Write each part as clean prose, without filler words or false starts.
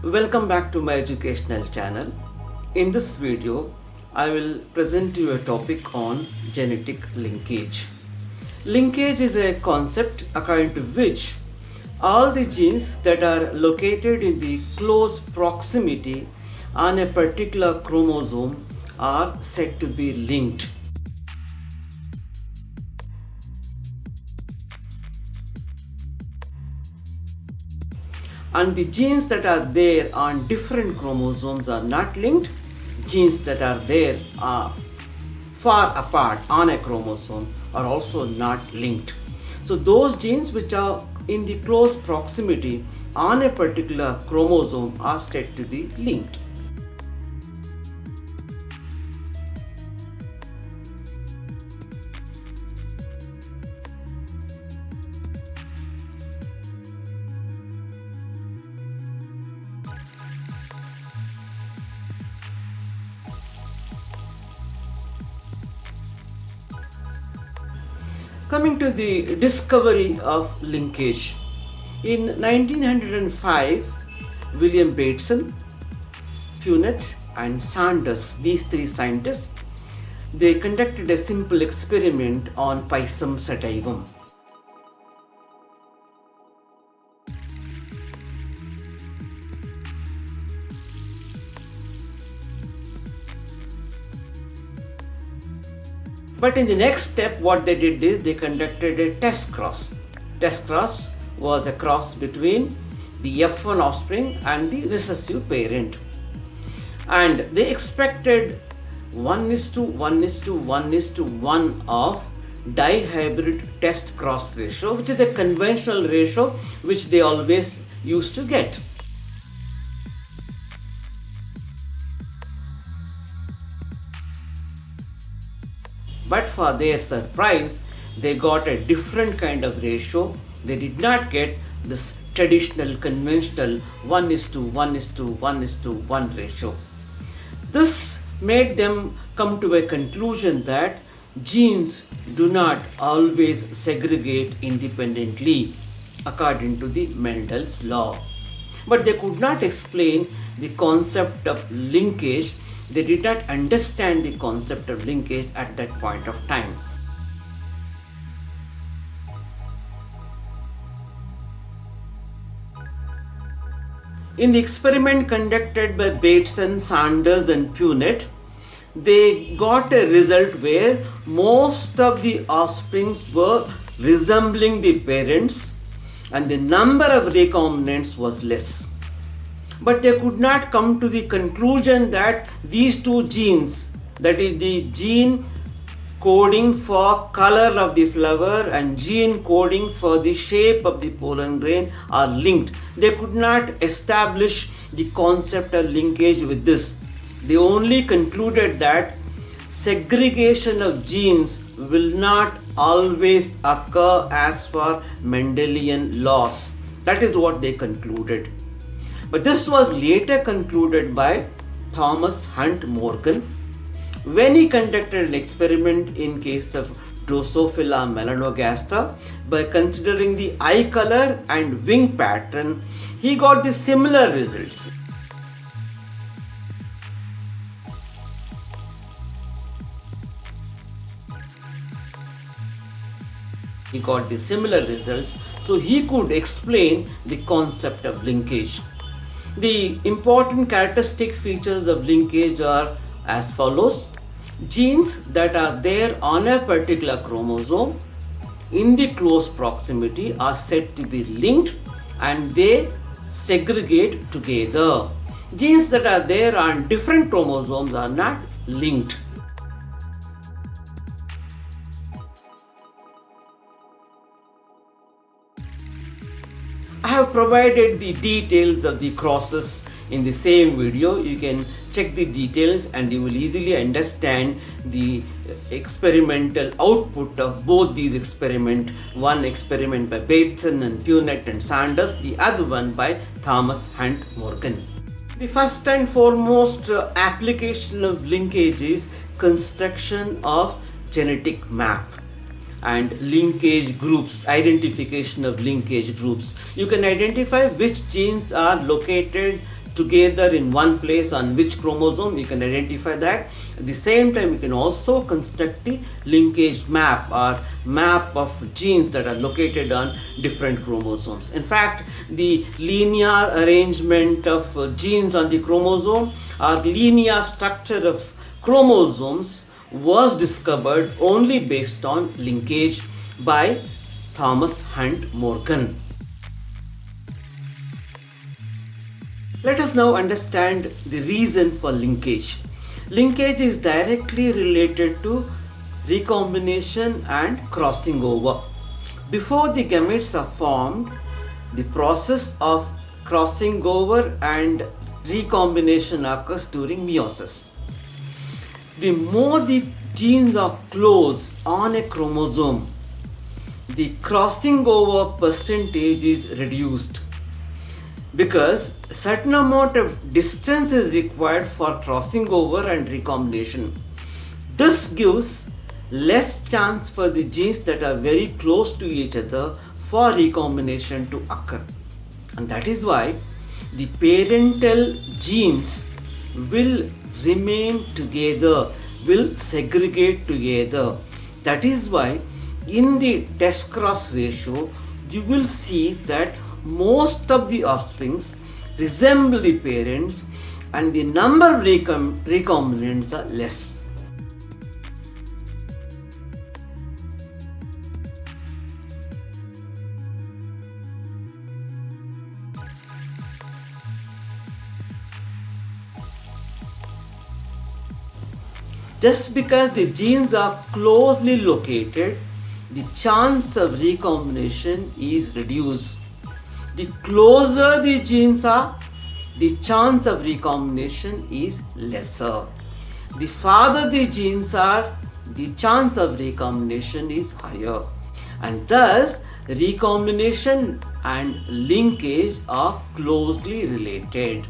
Welcome back to my educational channel. In this video, I will present you a topic on genetic linkage. Linkage is a concept according to which all the genes that are located in the close proximity on a particular chromosome are said to be linked. And the genes that are there on different chromosomes are not linked. Genes that are there are far apart on a chromosome are also not linked. So those genes which are in the close proximity on a particular chromosome are said to be linked. Coming to the discovery of linkage. In 1905, William Bateson, Punnett and Saunders, these three scientists, they conducted a simple experiment on Pisum sativum. But in the next step, what they did is they conducted a test cross. Test cross was a cross between the F1 offspring and the recessive parent. And they expected 1:1:1:1 of dihybrid test cross ratio, which is a conventional ratio which they always used to get. But for their surprise, they got a different kind of ratio. They did not get this traditional conventional 1:1:1:1 ratio. This made them come to a conclusion that genes do not always segregate independently according to the Mendel's law. But they could not explain the concept of linkage. They did not understand the concept of linkage at that point of time. In the experiment conducted by Bateson, Saunders and Punnett, they got a result where most of the offsprings were resembling the parents and the number of recombinants was less. But they could not come to the conclusion that these two genes, that is the gene coding for color of the flower and gene coding for the shape of the pollen grain, are linked. They could not establish the concept of linkage with this. They only concluded that segregation of genes will not always occur as per Mendelian laws. That is what they concluded. But this was later concluded by Thomas Hunt Morgan when he conducted an experiment in case of Drosophila melanogaster. By considering the eye color and wing pattern, he got the similar results. So he could explain the concept of linkage. The important characteristic features of linkage are as follows. Genes that are there on a particular chromosome in the close proximity are said to be linked and they segregate together. Genes that are there on different chromosomes are not linked. I have provided the details of the crosses in the same video. You can check the details and you will easily understand the experimental output of both these experiments. One experiment by Bateson and Punnett and Saunders, the other one by Thomas Hunt Morgan. The first and foremost application of linkage is construction of genetic map and linkage groups, identification of linkage groups. You can identify which genes are located together in one place on which chromosome, you can identify that. At the same time, you can also construct the linkage map or map of genes that are located on different chromosomes. In fact, the linear arrangement of genes on the chromosome or linear structure of chromosomes was discovered only based on linkage by Thomas Hunt Morgan. Let us now understand the reason for linkage. Linkage is directly related to recombination and crossing over. Before the gametes are formed, the process of crossing over and recombination occurs during meiosis. The more the genes are close on a chromosome, the crossing over percentage is reduced, because a certain amount of distance is required for crossing over and recombination. This gives less chance for the genes that are very close to each other for recombination to occur. And that is why the parental genes will remain together, will segregate together. That is why in the test cross ratio, you will see that most of the offsprings resemble the parents and the number of recombinants are less. Just because the genes are closely located, the chance of recombination is reduced. The closer the genes are, the chance of recombination is lesser. The farther the genes are, the chance of recombination is higher. And thus, recombination and linkage are closely related.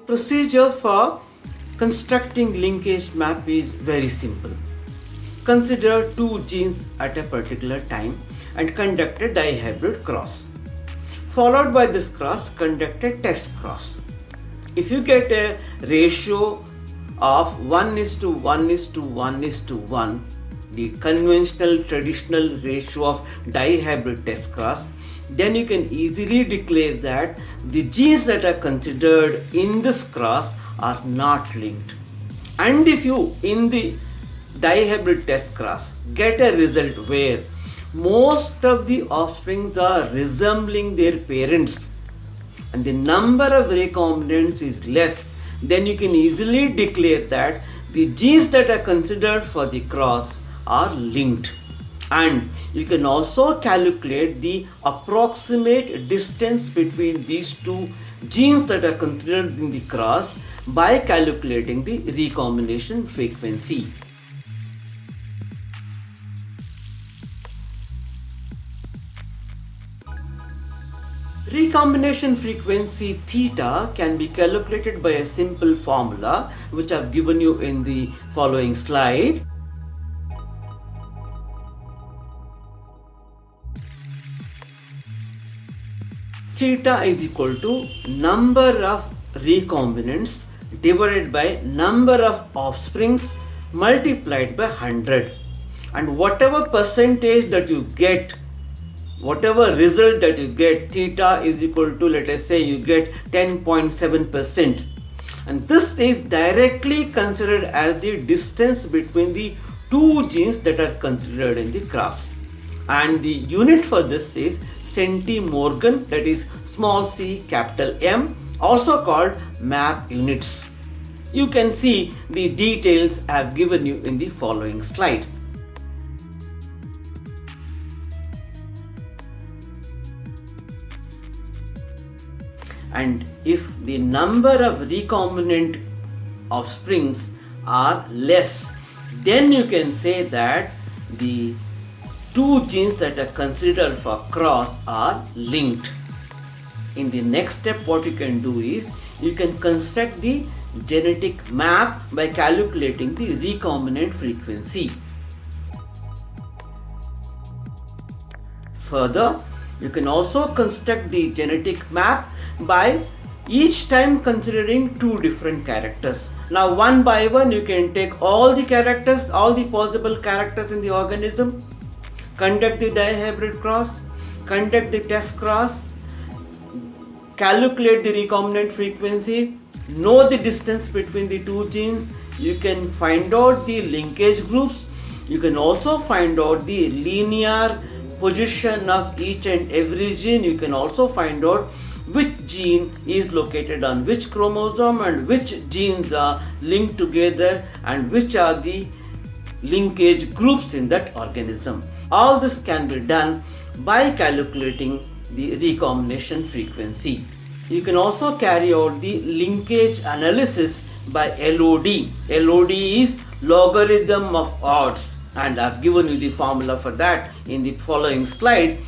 Procedure for constructing linkage map is very simple. Consider two genes at a particular time and conduct a dihybrid cross. Followed by this cross, conduct a test cross. If you get a ratio of 1:1:1:1, the conventional traditional ratio of dihybrid test cross, then you can easily declare that the genes that are considered in this cross are not linked. And if you in the dihybrid test cross get a result where most of the offsprings are resembling their parents and the number of recombinants is less, then you can easily declare that the genes that are considered for the cross are linked. And you can also calculate the approximate distance between these two genes that are considered in the cross by calculating the recombination frequency. Recombination frequency theta can be calculated by a simple formula which I have given you in the following slide. Theta is equal to number of recombinants divided by number of offsprings multiplied by 100, and whatever percentage that you get, whatever result that you get, theta is equal to, let us say you get 10.7%, and this is directly considered as the distance between the two genes that are considered in the cross. And the unit for this is Centimorgan, that is small c capital M, also called map units. You can see the details I have given you in the following slide. And if the number of recombinant offsprings are less, then you can say that the two genes that are considered for cross are linked. In the next step, what you can do is you can construct the genetic map by calculating the recombinant frequency. Further, you can also construct the genetic map by each time considering two different characters. Now one by one you can take all the characters, all the possible characters in the organism, conduct the dihybrid cross, conduct the test cross, calculate the recombinant frequency, know the distance between the two genes. You can find out the linkage groups. You can also find out the linear position of each and every gene. You can also find out which gene is located on which chromosome and which genes are linked together and which are the linkage groups in that organism. All this can be done by calculating the recombination frequency. You can also carry out the linkage analysis by LOD. LOD is logarithm of odds, and I've given you the formula for that in the following slide.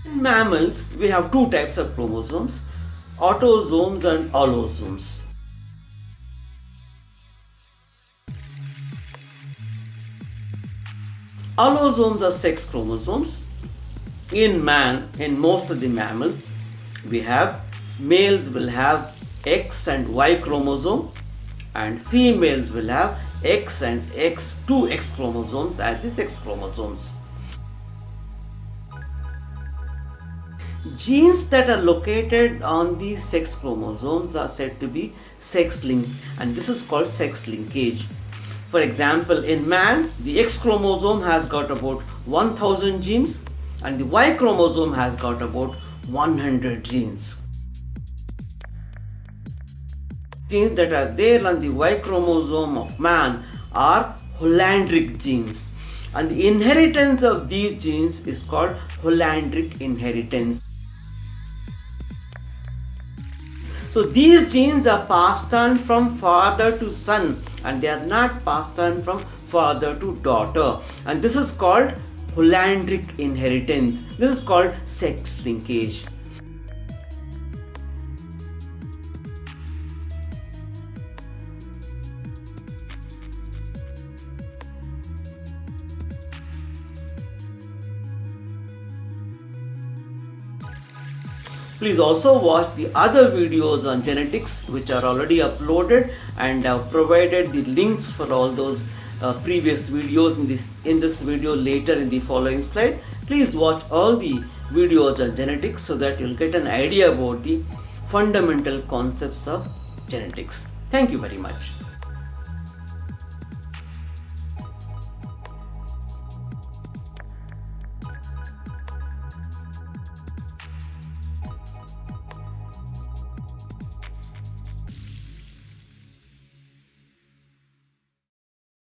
In mammals, we have two types of chromosomes, autosomes and allosomes. Allosomes are sex chromosomes. In most of the mammals, males will have X and Y chromosome, and females will have X and two X chromosomes as the sex chromosomes. Genes that are located on the sex chromosomes are said to be sex-linked, and this is called sex linkage. For example, in man, the X chromosome has got about 1000 genes and the Y chromosome has got about 100 genes. Genes that are there on the Y chromosome of man are Hollandric genes, and the inheritance of these genes is called Hollandric inheritance. So these genes are passed on from father to son, and they are not passed on from father to daughter, and this is called Hollandric inheritance. This is called sex linkage. Please also watch the other videos on genetics which are already uploaded, and I've provided the links for all those previous videos in this video later in the following slide. Please watch all the videos on genetics so that you'll get an idea about the fundamental concepts of genetics. Thank you very much.